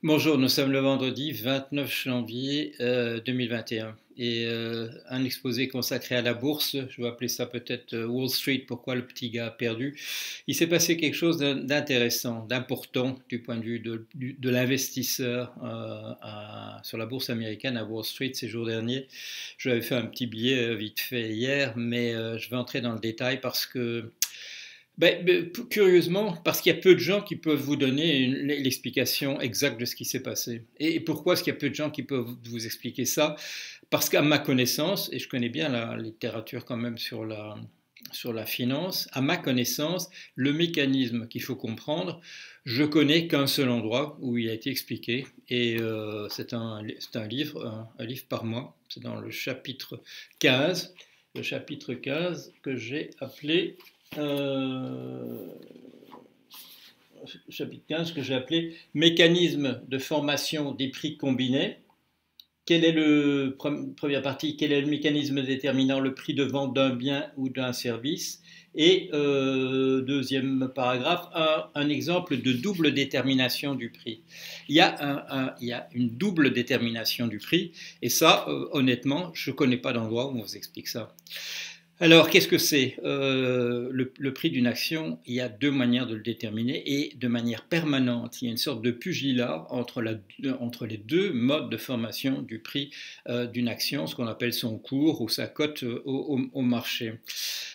Bonjour, nous sommes le vendredi 29 janvier 2021 et un exposé consacré à la bourse, je vais appeler ça peut-être Wall Street, pourquoi le petit gars a perdu. Il s'est passé quelque chose d'intéressant, d'important du point de vue de l'investisseur sur la bourse américaine à Wall Street ces jours derniers. Je l'avais fait un petit billet vite fait hier, mais je vais entrer dans le détail parce que curieusement, parce qu'il y a peu de gens qui peuvent vous donner l'explication exacte de ce qui s'est passé. Et pourquoi est-ce qu'il y a peu de gens qui peuvent vous expliquer ça? Parce qu'à ma connaissance, et je connais bien la littérature quand même sur la finance, à ma connaissance, le mécanisme qu'il faut comprendre, je connais qu'un seul endroit où il a été expliqué, et c'est un livre par mois, c'est dans le chapitre 15 que j'ai appelé euh, chapitre 15 que j'ai appelé mécanisme de formation des prix combinés. Quel est première partie, quel est le mécanisme déterminant le prix de vente d'un bien ou d'un service? Et deuxième paragraphe, un exemple de double détermination du prix. Il y a une double détermination du prix, et ça, honnêtement, je ne connais pas d'endroit où on vous explique ça. Alors, qu'est-ce que c'est le prix d'une action? Il y a deux manières de le déterminer et de manière permanente. Il y a une sorte de pugilat entre les deux modes de formation du prix d'une action, ce qu'on appelle son cours ou sa cote au marché.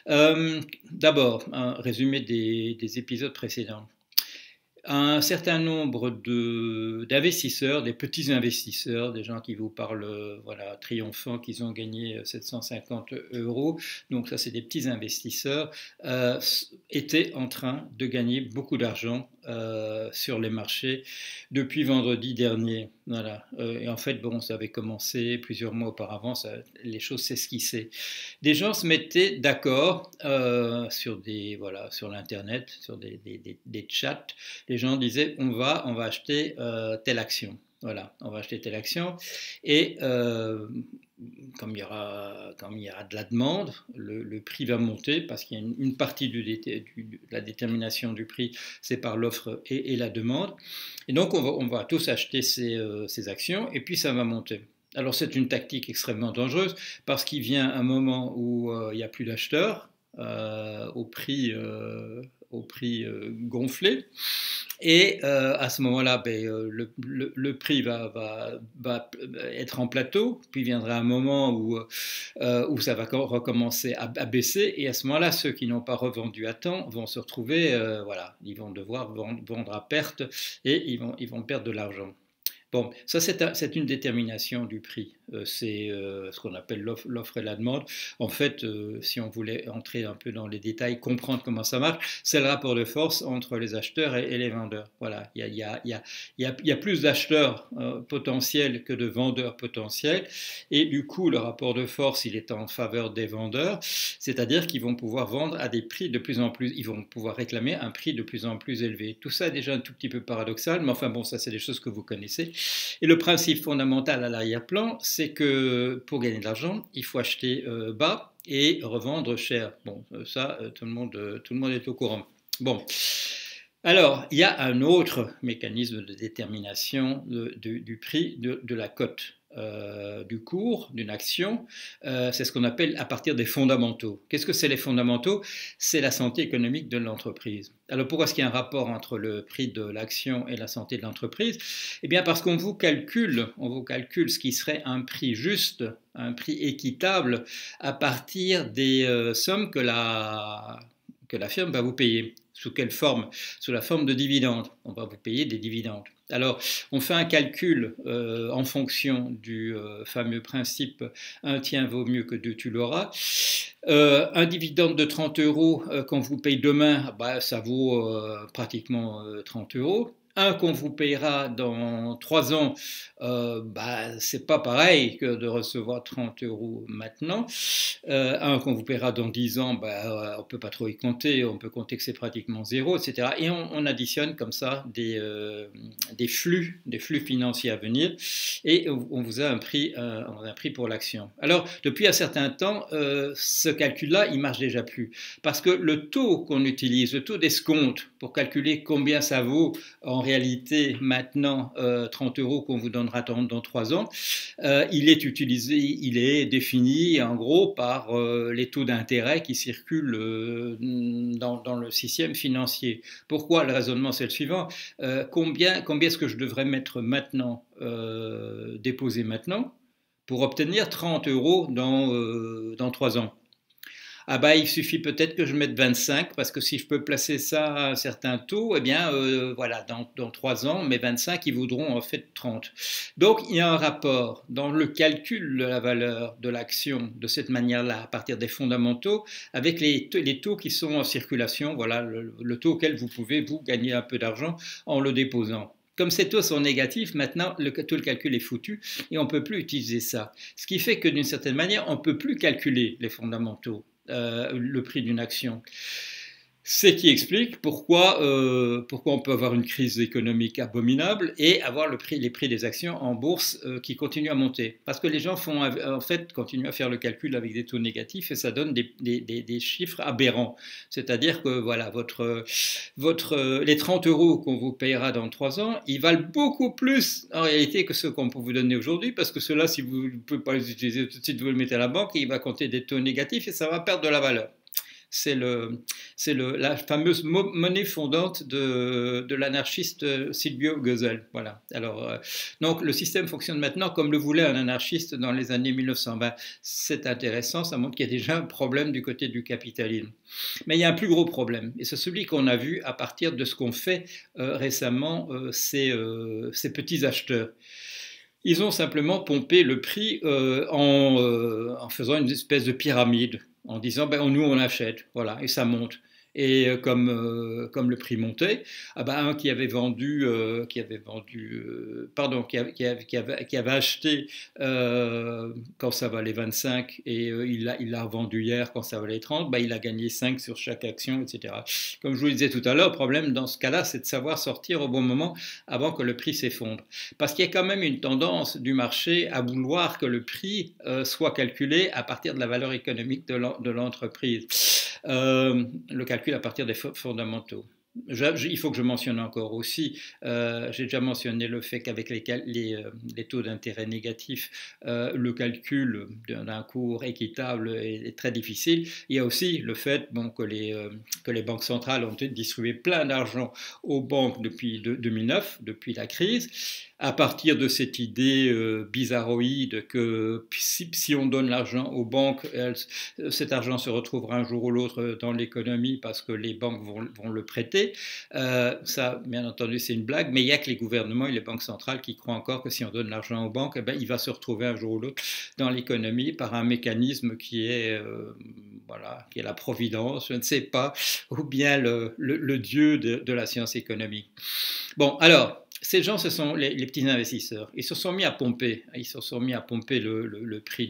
D'abord, un résumé des épisodes précédents. Un certain nombre d'investisseurs, des petits investisseurs, des gens qui vous parlent, voilà, triomphant qu'ils ont gagné 750 euros, donc ça c'est des petits investisseurs, étaient en train de gagner beaucoup d'argent sur les marchés depuis vendredi dernier. Voilà. Et en fait, bon, ça avait commencé plusieurs mois auparavant, les choses s'esquissaient. Des gens se mettaient d'accord voilà, sur l'internet, sur des chats. Les gens disaient on va acheter telle action. Voilà, on va acheter telle action. Et comme il y aura de la demande, le prix va monter parce qu'il y a une partie de la détermination du prix, c'est par l'offre et la demande. Et donc on va tous acheter ces actions et puis ça va monter. Alors c'est une tactique extrêmement dangereuse parce qu'il vient un moment où il n'y a plus d'acheteurs au prix gonflé. Et à ce moment-là, le prix va être en plateau, puis viendra un moment où ça va recommencer à baisser, et à ce moment-là, ceux qui n'ont pas revendu à temps vont se retrouver, voilà, ils vont devoir vendre à perte, et ils vont perdre de l'argent. Bon, ça c'est une détermination du prix. C'est ce qu'on appelle l'offre et la demande. En fait, si on voulait entrer un peu dans les détails, comprendre comment ça marche, c'est le rapport de force entre les acheteurs et les vendeurs. Voilà, il y a plus d'acheteurs potentiels que de vendeurs potentiels, et du coup, le rapport de force, il est en faveur des vendeurs, c'est-à-dire qu'ils vont pouvoir vendre à des prix de plus en plus, ils vont pouvoir réclamer un prix de plus en plus élevé. Tout ça est déjà un tout petit peu paradoxal, mais enfin bon, ça c'est des choses que vous connaissez. Et le principe fondamental à l'arrière-plan, c'est que pour gagner de l'argent, il faut acheter bas et revendre cher. Bon, ça, tout le monde est au courant. Bon. Alors, il y a un autre mécanisme de détermination du prix de la cote. Du cours d'une action, c'est ce qu'on appelle à partir des fondamentaux. Qu'est-ce que c'est les fondamentaux? C'est la santé économique de l'entreprise. Alors pourquoi est-ce qu'il y a un rapport entre le prix de l'action et la santé de l'entreprise? Eh bien parce qu'on vous calcule ce qui serait un prix juste, un prix équitable à partir des sommes que la firme va vous payer. Sous quelle forme? Sous la forme de dividendes. On va vous payer des dividendes. Alors, on fait un calcul en fonction du fameux principe un tien vaut mieux que deux tu l'auras. Un dividende de 30 euros qu'on vous paye demain, ça vaut pratiquement 30 euros. Un qu'on vous payera dans 3 ans, c'est pas pareil que de recevoir 30 euros maintenant. Un qu'on vous paiera dans 10 ans, on peut pas trop y compter, on peut compter que c'est pratiquement zéro, etc. Et on additionne comme ça des flux financiers à venir, et on vous a un prix pour l'action. Alors, depuis un certain temps, ce calcul-là, il marche déjà plus, parce que le taux qu'on utilise, le taux d'escompte pour calculer combien ça vaut en réalité maintenant 30 € qu'on vous donnera dans 3 ans, il est utilisé, il est défini en gros par les taux d'intérêt qui circulent dans le système financier. Pourquoi? Le raisonnement c'est le suivant. Combien est-ce que je devrais mettre maintenant, déposer maintenant, pour obtenir 30 € dans 3 ans? Ah bah, il suffit peut-être que je mette 25, parce que si je peux placer ça à un certain taux, eh bien voilà, dans 3 ans, mes 25, ils vaudront en fait 30. Donc il y a un rapport dans le calcul de la valeur de l'action de cette manière-là, à partir des fondamentaux, avec les taux qui sont en circulation, voilà le taux auquel vous pouvez vous gagner un peu d'argent en le déposant. Comme ces taux sont négatifs, maintenant tout le calcul est foutu et on ne peut plus utiliser ça. Ce qui fait que d'une certaine manière, on ne peut plus calculer les fondamentaux. Le prix d'une action. C'est qui explique pourquoi on peut avoir une crise économique abominable et avoir les prix des actions en bourse qui continuent à monter. Parce que les gens en fait, continuent à faire le calcul avec des taux négatifs et ça donne des chiffres aberrants. C'est-à-dire que voilà, les 30 € qu'on vous payera dans 3 ans, ils valent beaucoup plus en réalité que ceux qu'on peut vous donner aujourd'hui, parce que ceux-là, si vous ne pouvez pas les utiliser tout de suite, vous le mettez à la banque et il va compter des taux négatifs et ça va perdre de la valeur. C'est la fameuse monnaie fondante de l'anarchiste Silvio Gesell. Voilà. Alors, donc le système fonctionne maintenant comme le voulait un anarchiste dans les années 1920. C'est intéressant, ça montre qu'il y a déjà un problème du côté du capitalisme. Mais il y a un plus gros problème, et c'est celui qu'on a vu à partir de ce qu'ont fait récemment ces petits acheteurs. Ils ont simplement pompé le prix en faisant une espèce de pyramide, en disant ben, nous on achète, voilà, et ça monte. Et comme le prix montait, ah ben, un qui avait acheté quand ça valait 25 et il l'a revendu hier quand ça valait 30, ben, il a gagné 5 sur chaque action, etc. Comme je vous le disais tout à l'heure, le problème dans ce cas-là, c'est de savoir sortir au bon moment avant que le prix s'effondre. Parce qu'il y a quand même une tendance du marché à vouloir que le prix soit calculé à partir de la valeur économique de l'entreprise. Le calcul à partir des fondamentaux. Il faut que je mentionne encore aussi, j'ai déjà mentionné le fait qu'avec les taux d'intérêt négatifs, le calcul d'un cours équitable est très difficile. Il y a aussi le fait que les banques centrales ont distribué plein d'argent aux banques depuis 2009, depuis la crise, à partir de cette idée bizarroïde que si on donne l'argent aux banques, cet argent se retrouvera un jour ou l'autre dans l'économie parce que les banques vont le prêter. Ça, bien entendu, c'est une blague, mais il n'y a que les gouvernements et les banques centrales qui croient encore que si on donne l'argent aux banques, eh ben, il va se retrouver un jour ou l'autre dans l'économie par un mécanisme qui est la providence, je ne sais pas, ou bien le dieu de la science économique. Bon, alors, ces gens, ce sont les petits investisseurs. Ils se sont mis à pomper le prix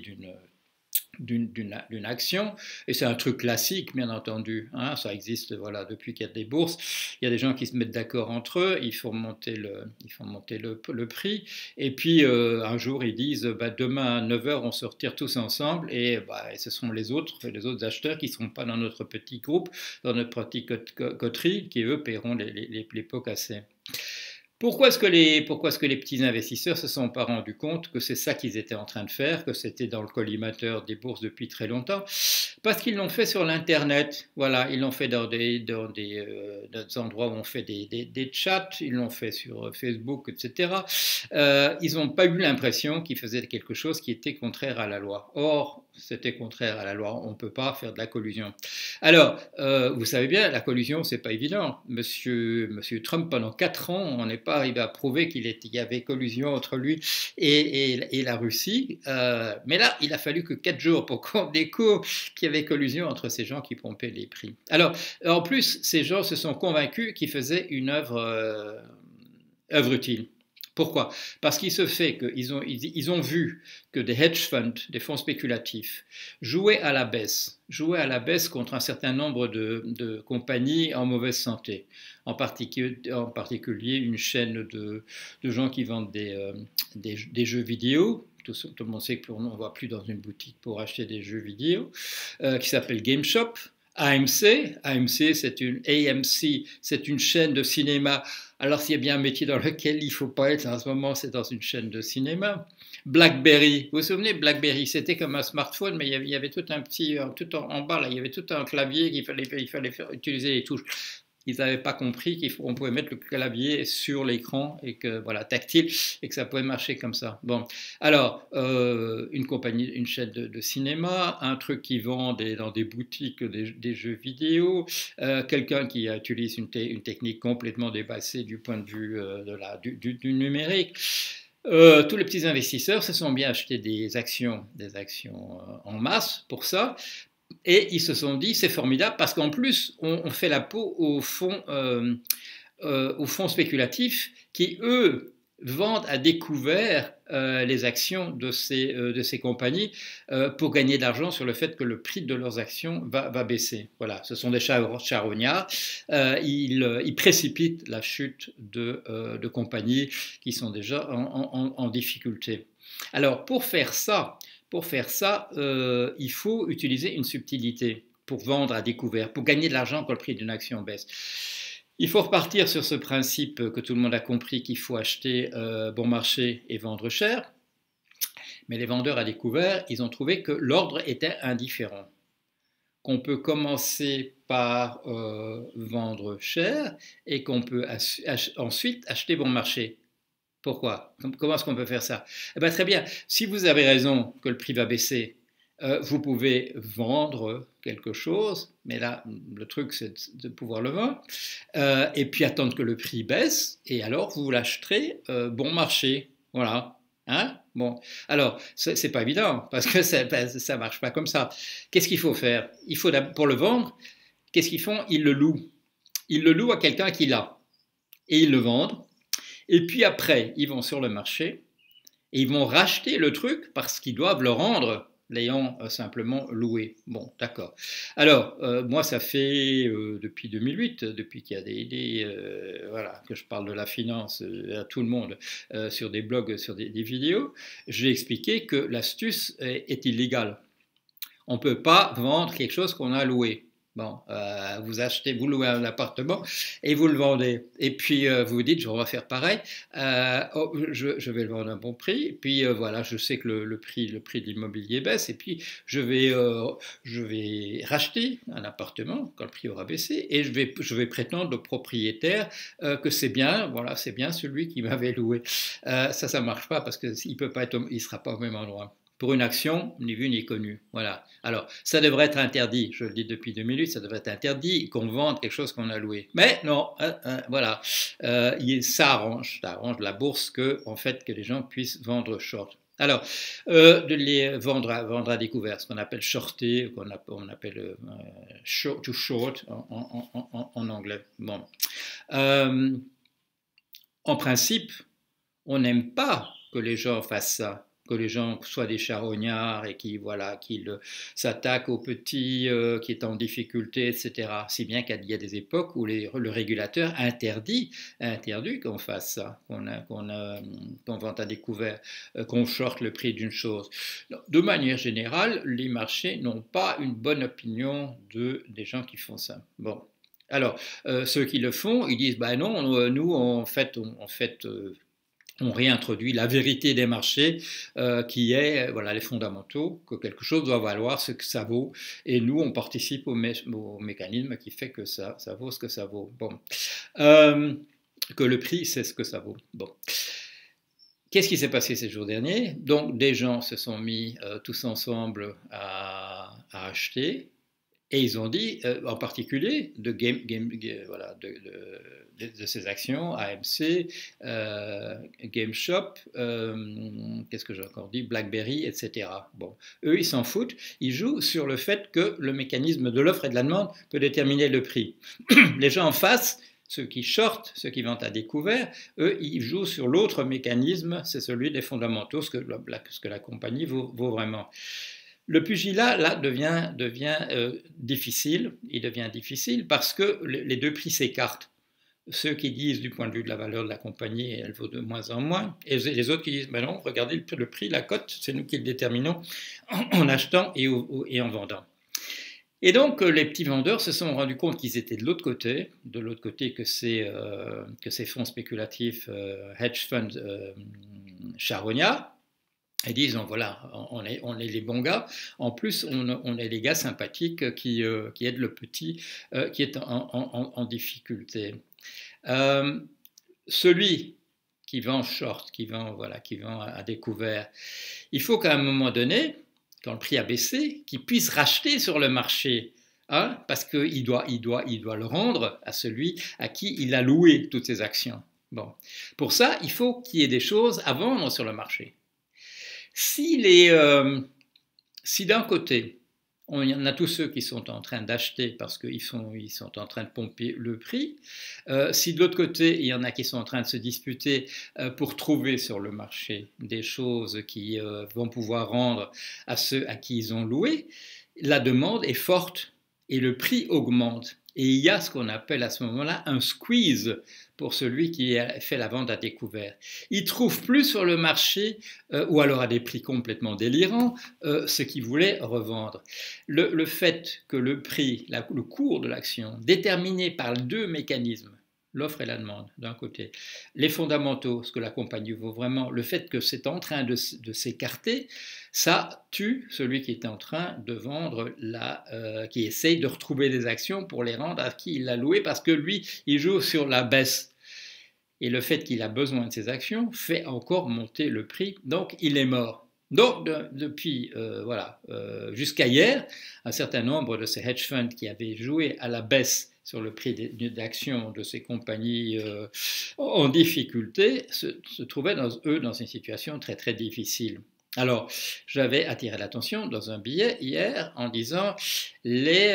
d'une action, et c'est un truc classique, bien entendu, hein, ça existe depuis qu'il y a des bourses. Il y a des gens qui se mettent d'accord entre eux, ils font monter le prix, et puis un jour ils disent demain à 9 h on se retire tous ensemble, et ce sont les autres acheteurs qui ne seront pas dans notre petit groupe, dans notre petite coterie, qui eux paieront les pots cassés. Pourquoi est-ce que les petits investisseurs ne se sont pas rendus compte que c'est ça qu'ils étaient en train de faire, que c'était dans le collimateur des bourses depuis très longtemps? Parce qu'ils l'ont fait sur l'Internet. Voilà, ils l'ont fait dans des endroits où on fait des chats, ils l'ont fait sur Facebook, etc. Ils n'ont pas eu l'impression qu'ils faisaient quelque chose qui était contraire à la loi. Or, c'était contraire à la loi, on ne peut pas faire de la collusion. Alors, vous savez bien, la collusion, c'est pas évident. Monsieur Trump, pendant 4 ans, on n'est pas arrivé à prouver qu'il y avait collusion entre lui et la Russie. Mais là, il a fallu que 4 jours pour qu'on découvre qu'il y avait collusion entre ces gens qui pompaient les prix. Alors, en plus, ces gens se sont convaincus qu'ils faisaient une œuvre utile. Pourquoi? Parce qu'il se fait qu'ils ont vu que des hedge funds, des fonds spéculatifs, jouaient à la baisse contre un certain nombre de compagnies en mauvaise santé, en particulier une chaîne de gens qui vendent des jeux vidéo. Tout le monde sait qu'on ne va plus dans une boutique pour acheter des jeux vidéo, qui s'appelle GameStop. AMC, c'est une chaîne de cinéma. Alors s'il y a bien un métier dans lequel il ne faut pas être en ce moment, c'est dans une chaîne de cinéma. BlackBerry, vous vous souvenez, BlackBerry, c'était comme un smartphone, mais il y avait tout un petit, tout en bas, là, il y avait tout un clavier qu'il fallait faire, utiliser les touches. Ils n'avaient pas compris qu'on pouvait mettre le clavier sur l'écran et que voilà tactile et que ça pouvait marcher comme ça. Bon, alors une chaîne de cinéma, un truc qui vend dans des boutiques des jeux vidéo, quelqu'un qui utilise une technique complètement dépassée du point de vue du numérique. Tous les petits investisseurs se sont bien achetés des actions en masse pour ça. Et ils se sont dit, c'est formidable parce qu'en plus, on fait la peau aux fonds spéculatifs qui, eux, vendent à découvert les actions de ces compagnies pour gagner de l'argent sur le fait que le prix de leurs actions va baisser. Voilà, ce sont des charognards. Ils précipitent la chute de compagnies qui sont déjà en difficulté. Alors, pour faire ça, il faut utiliser une subtilité pour vendre à découvert, pour gagner de l'argent quand le prix d'une action baisse. Il faut repartir sur ce principe que tout le monde a compris qu'il faut acheter bon marché et vendre cher. Mais les vendeurs à découvert, ils ont trouvé que l'ordre était indifférent. Qu'on peut commencer par vendre cher et qu'on peut ensuite acheter bon marché. Pourquoi? Comment est-ce qu'on peut faire ça? Eh bien, très bien. Si vous avez raison que le prix va baisser, vous pouvez vendre quelque chose, mais là, le truc, c'est de pouvoir le vendre, et puis attendre que le prix baisse, et alors vous l'achèterez bon marché. Voilà. Hein? Bon. Alors, c'est pas évident, parce que ça marche pas comme ça. Qu'est-ce qu'il faut faire? Pour le vendre, qu'est-ce qu'ils font? Ils le louent. Ils le louent à quelqu'un qui l'a. Et ils le vendent. Et puis après, ils vont sur le marché et ils vont racheter le truc parce qu'ils doivent le rendre, l'ayant simplement loué. Bon, d'accord. Alors, moi, ça fait depuis 2008, depuis qu'il y a voilà, que je parle de la finance à tout le monde sur des blogs, sur des vidéos, j'ai expliqué que l'astuce est illégale. On ne peut pas vendre quelque chose qu'on a loué. Bon, vous louez un appartement et vous le vendez. Et puis vous vous dites, on va faire pareil. Je vais le vendre à un bon prix. Puis voilà, je sais que le prix de l'immobilier baisse. Et puis je vais racheter un appartement quand le prix aura baissé. Et je vais prétendre au propriétaire que c'est bien. Voilà, c'est bien celui qui m'avait loué. Ça marche pas parce que il sera pas au même endroit. Pour une action, ni vu ni connu. Voilà. Alors, ça devrait être interdit. Je le dis depuis 2008, ça devrait être interdit qu'on vende quelque chose qu'on a loué. Mais non, voilà. Ça arrange la bourse que les gens puissent vendre short. Alors, de les vendre à découvert, ce qu'on appelle shorter, on appelle to short en anglais. Bon. En principe, on n'aime pas que les gens fassent ça. Que les gens soient des charognards et qu'ils s'attaquent aux petits qui est en difficulté, etc. Si bien qu'il y a des époques où le régulateur interdit qu'on fasse ça, qu'on vende à découvert, qu'on shorte le prix d'une chose. De manière générale, les marchés n'ont pas une bonne opinion des gens qui font ça. Bon. Alors, ceux qui le font, ils disent, bah non, nous, en fait, on réintroduit la vérité des marchés qui est les fondamentaux, que quelque chose doit valoir ce que ça vaut et nous on participe au mécanisme qui fait que ça vaut ce que ça vaut. Bon. Que le prix c'est ce que ça vaut. Bon. Qu'est-ce qui s'est passé ces jours derniers? Donc des gens se sont mis tous ensemble à acheter. Et ils ont dit, en particulier, de ces actions, AMC, GameStop, qu'est-ce que j'ai encore dit, BlackBerry, etc. Bon, eux, ils s'en foutent. Ils jouent sur le fait que le mécanisme de l'offre et de la demande peut déterminer le prix. Les gens en face Ceux qui shortent, ceux qui vendent à découvert, eux, ils jouent sur l'autre mécanisme, c'est celui des fondamentaux, ce que la compagnie vaut vraiment. Le pugilat, là, devient difficile. Il devient difficile parce que les deux prix s'écartent. Ceux qui disent du point de vue de la valeur de la compagnie, elle vaut de moins en moins, et les autres qui disent, ben non, regardez le prix, la cote, c'est nous qui le déterminons en achetant et en vendant. Et donc, les petits vendeurs se sont rendus compte qu'ils étaient de l'autre côté que ces fonds spéculatifs, hedge funds charognards. Ils disent, voilà, on est les bons gars. En plus, on est les gars sympathiques qui aident le petit qui est en difficulté. Celui qui vend short, qui vend à découvert, il faut qu'à un moment donné, quand le prix a baissé, qu'il puisse racheter sur le marché. Hein, parce qu'il doit le rendre à celui à qui il a loué toutes ses actions. Bon. Pour ça, il faut qu'il y ait des choses à vendre sur le marché. Si d'un côté, il y en a tous ceux qui sont en train d'acheter parce qu'ils sont en train de pomper le prix, si de l'autre côté, il y en a qui sont en train de se disputer pour trouver sur le marché des choses qui vont pouvoir rendre à ceux à qui ils ont loué, la demande est forte et le prix augmente. Et il y a ce qu'on appelle à ce moment-là un squeeze pour celui qui fait la vente à découvert. Il ne trouve plus sur le marché, ou alors à des prix complètement délirants, ce qu'il voulait revendre. Le fait que le prix, le cours de l'action, déterminé par deux mécanismes, l'offre et la demande d'un côté, les fondamentaux, ce que la compagnie vaut vraiment, le fait que c'est en train de s'écarter, ça tue celui qui est en train de vendre, qui essaye de retrouver des actions pour les rendre à qui il l'a loué, parce que lui, il joue sur la baisse. Et le fait qu'il a besoin de ces actions fait encore monter le prix, donc il est mort. Donc, depuis jusqu'à hier, un certain nombre de ces hedge funds qui avaient joué à la baisse sur le prix d'actions de ces compagnies en difficulté se trouvaient, eux, dans une situation très très difficile. Alors, j'avais attiré l'attention dans un billet hier en disant les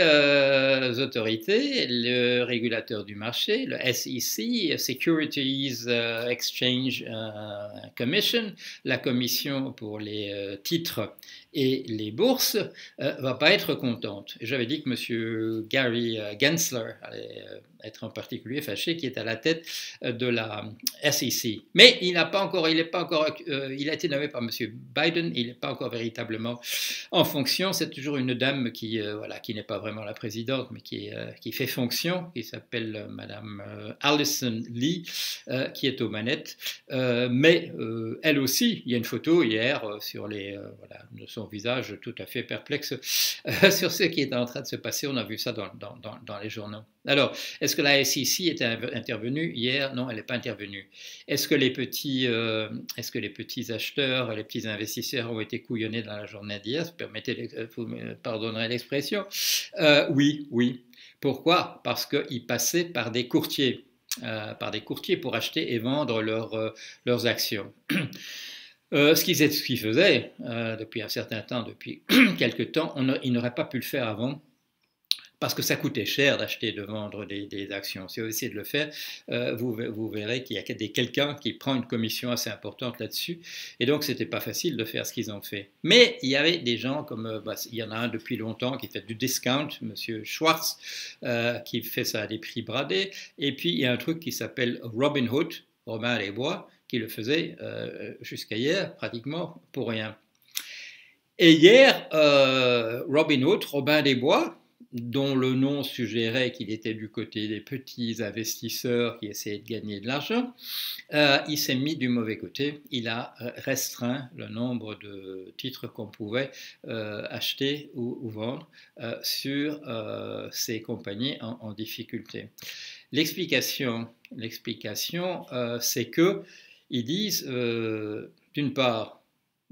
autorités, le régulateur du marché, le SEC, Securities Exchange Commission, la commission pour les titres et les bourses, va pas être contente. J'avais dit que M. Gary Gensler allait être en particulier fâché, qui est à la tête de la SEC. Mais il a été nommé par M. Biden, il n'est pas encore véritablement en fonction. C'est toujours une dame qui n'est pas vraiment la présidente, mais qui fait fonction, qui s'appelle Madame Allison Lee, qui est aux manettes. Mais elle aussi, il y a une photo hier de son visage tout à fait perplexe sur ce qui est en train de se passer. On a vu ça dans les journaux. Alors, est-ce que la SEC est intervenue hier? Non, elle n'est pas intervenue. Est-ce que les petits acheteurs, les petits investisseurs ont été couillonnés dans la journée d'hier? Vous me pardonnerez l'expression. Oui. Pourquoi? Parce qu'ils passaient par des courtiers pour acheter et vendre leurs actions. Ce qu'ils faisaient depuis un certain temps, depuis quelque temps, ils n'auraient pas pu le faire avant, parce que ça coûtait cher d'acheter et de vendre des actions. Si vous essayez de le faire, vous verrez qu'il y a quelqu'un qui prend une commission assez importante là-dessus, et donc c'était pas facile de faire ce qu'ils ont fait. Mais il y avait des gens comme, il y en a un depuis longtemps qui fait du discount, Monsieur Schwartz, qui fait ça à des prix bradés, et puis il y a un truc qui s'appelle Robinhood, Robin des Bois, qui le faisait jusqu'à hier pratiquement pour rien. Et hier, Robinhood, Robin des Bois, dont le nom suggérait qu'il était du côté des petits investisseurs qui essayaient de gagner de l'argent, il s'est mis du mauvais côté. Il a restreint le nombre de titres qu'on pouvait acheter ou vendre sur ces compagnies en difficulté. L'explication, c'est que ils disent, d'une part,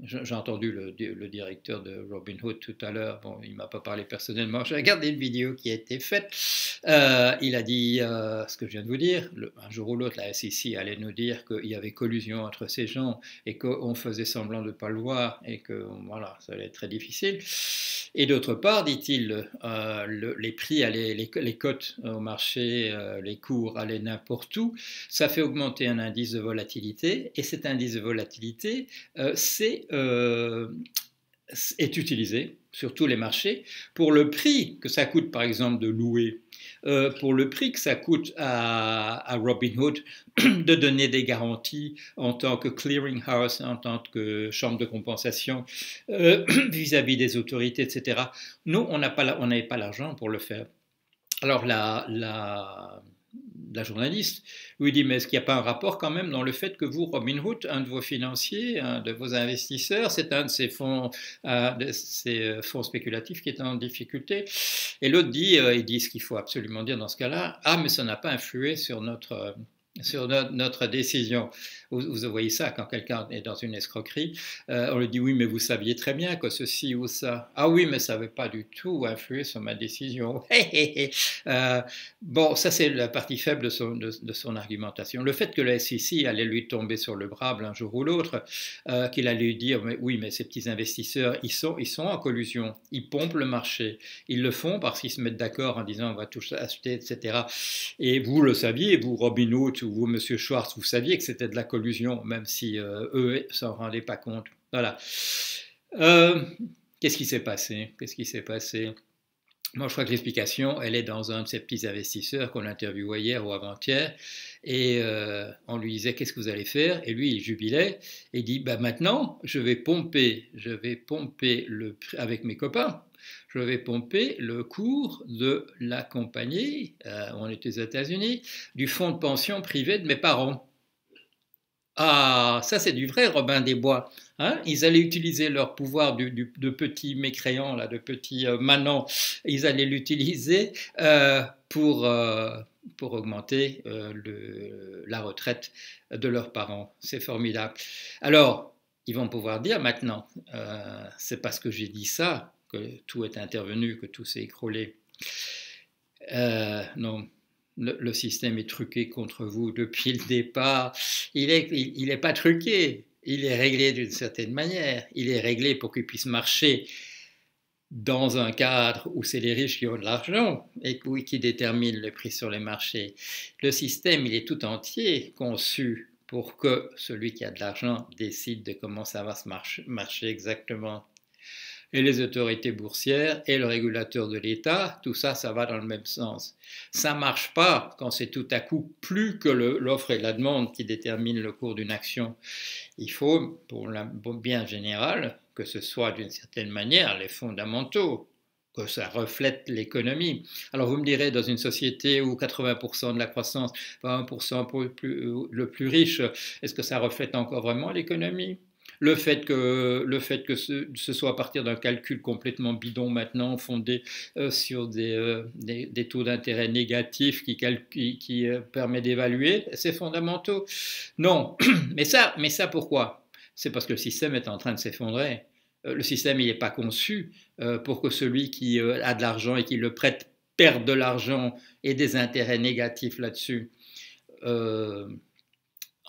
J'ai entendu le directeur de Robinhood tout à l'heure. Bon, il ne m'a pas parlé personnellement. J'ai regardé une vidéo qui a été faite. Il a dit ce que je viens de vous dire. Un jour ou l'autre, la SEC allait nous dire qu'il y avait collusion entre ces gens et qu'on faisait semblant de ne pas le voir et que voilà, ça allait être très difficile. Et d'autre part, dit-il, les prix allaient, les cotes au marché, les cours allaient n'importe où. Ça fait augmenter un indice de volatilité et cet indice de volatilité, est utilisé sur tous les marchés pour le prix que ça coûte, par exemple, de louer, pour le prix que ça coûte à Robinhood de donner des garanties en tant que clearing house, en tant que chambre de compensation vis-à-vis des autorités, etc. Nous, on n'avait pas l'argent pour le faire. Alors la journaliste lui dit, mais est-ce qu'il n'y a pas un rapport quand même dans le fait que vous, Robinhood, un de vos financiers, un de vos investisseurs, c'est un de ces fonds spéculatifs qui est en difficulté? Et l'autre dit, il dit ce qu'il faut absolument dire dans ce cas-là, ah mais ça n'a pas influé sur notre décision. Vous voyez ça quand quelqu'un est dans une escroquerie, on lui dit oui mais vous saviez très bien que ceci ou ça. Ah oui mais ça n'avait pas du tout influé sur ma décision. Bon, ça c'est la partie faible de son argumentation. Le fait que la SEC allait lui tomber sur le bras un jour ou l'autre, qu'il allait lui dire oui mais ces petits investisseurs ils sont en collusion, ils pompent le marché, ils le font parce qu'ils se mettent d'accord en disant on va tout acheter, etc. Et vous le saviez, vous Robinhood ou vous monsieur Schwartz, vous saviez que c'était de la collusion, même si eux s'en rendaient pas compte. Voilà. Qu'est-ce qui s'est passé? Moi, je crois que l'explication, elle est dans un de ces petits investisseurs qu'on interviewait hier ou avant-hier, et on lui disait qu'est-ce que vous allez faire, et lui il jubilait et dit bah maintenant je vais pomper avec mes copains. Je vais pomper le cours de la compagnie, on est aux États-Unis, du fonds de pension privé de mes parents. Ah, ça c'est du vrai Robin des Bois. Hein, ils allaient utiliser leur pouvoir de petits mécréants, là, de petits manants, ils allaient l'utiliser pour augmenter la retraite de leurs parents. C'est formidable. Alors, ils vont pouvoir dire maintenant, c'est parce que j'ai dit ça que tout est intervenu, que tout s'est écroulé. Non. Le système est truqué contre vous depuis le départ. Il n'est pas truqué, il est réglé d'une certaine manière. Il est réglé pour qu'il puisse marcher dans un cadre où c'est les riches qui ont de l'argent et qui déterminent le prix sur les marchés. Le système, il est tout entier conçu pour que celui qui a de l'argent décide de comment ça va se marcher exactement. Et les autorités boursières et le régulateur de l'État, tout ça, ça va dans le même sens. Ça ne marche pas quand c'est tout à coup plus que l'offre et la demande qui déterminent le cours d'une action. Il faut, pour le bien général, que ce soit d'une certaine manière les fondamentaux, que ça reflète l'économie. Alors vous me direz, dans une société où 80% de la croissance va 1% le plus riche, est-ce que ça reflète encore vraiment l'économie ? Le fait que ce soit à partir d'un calcul complètement bidon maintenant, fondé sur des taux d'intérêt négatifs qui permet d'évaluer, c'est fondamentaux. Non, mais ça pourquoi? C'est parce que le système est en train de s'effondrer. Le système, il n'est pas conçu pour que celui qui a de l'argent et qui le prête perde de l'argent et des intérêts négatifs là-dessus. En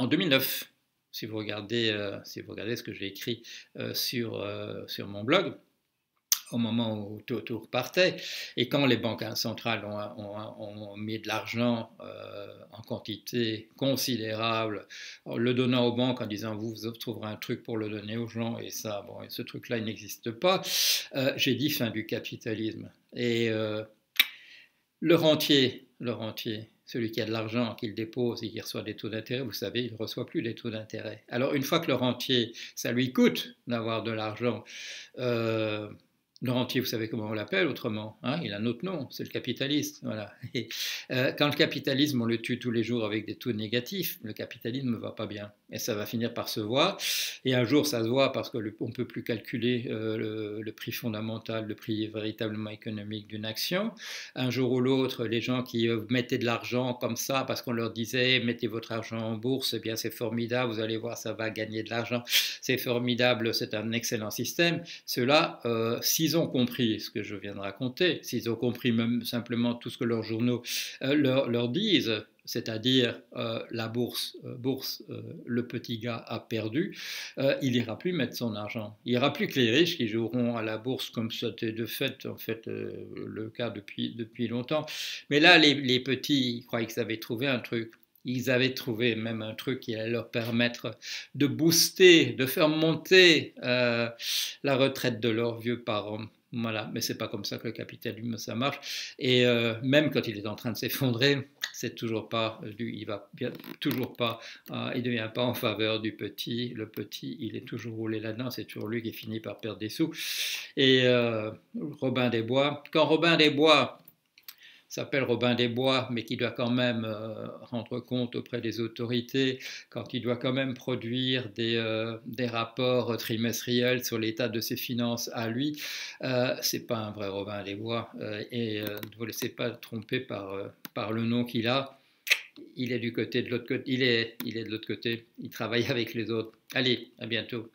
2009, si vous regardez ce que j'ai écrit sur mon blog, au moment où tout repartait, et quand les banques centrales ont mis de l'argent en quantité considérable, le donnant aux banques en disant vous trouverez un truc pour le donner aux gens, et ça, bon, ce truc-là, il n'existe pas, j'ai dit fin du capitalisme. Et le rentier, celui qui a de l'argent, qui le dépose et qui reçoit des taux d'intérêt, vous savez, il ne reçoit plus des taux d'intérêt. Alors une fois que le rentier, ça lui coûte d'avoir de l'argent, le rentier, vous savez comment on l'appelle autrement, hein, il a un autre nom, c'est le capitaliste. Voilà. Et, quand le capitalisme, on le tue tous les jours avec des taux négatifs, le capitalisme ne va pas bien. et ça va finir par se voir. Et un jour, ça se voit parce qu'on ne peut plus calculer le prix fondamental, le prix véritablement économique d'une action. Un jour ou l'autre, les gens qui mettaient de l'argent comme ça parce qu'on leur disait mettez votre argent en bourse, eh bien c'est formidable, vous allez voir, ça va gagner de l'argent, c'est formidable, c'est un excellent système. Ceux-là, s'ils ont compris ce que je viens de raconter, s'ils ont compris même simplement tout ce que leurs journaux leur disent, c'est-à-dire la bourse, le petit gars a perdu, il n'ira plus mettre son argent. Il n'y aura plus que les riches qui joueront à la bourse comme c'était de fait, en fait, le cas depuis longtemps. Mais là, les petits, ils croyaient qu'ils avaient trouvé un truc. Ils avaient trouvé même un truc qui allait leur permettre de booster, de faire monter la retraite de leurs vieux parents. Voilà, mais c'est pas comme ça que le capitalisme ça marche. Et même quand il est en train de s'effondrer, c'est toujours pas, il va toujours pas, il devient pas en faveur du petit. Le petit, il est toujours roulé là-dedans. C'est toujours lui qui finit par perdre des sous. Et Robin des Bois, quand Robin des Bois s'appelle Robin des Bois, mais qui doit quand même rendre compte auprès des autorités, quand il doit quand même produire des rapports trimestriels sur l'état de ses finances à lui, c'est pas un vrai Robin des Bois. Et ne vous laissez pas tromper par le nom qu'il a. Il est du côté de l'autre côté. Il est de l'autre côté. Il travaille avec les autres. Allez, à bientôt.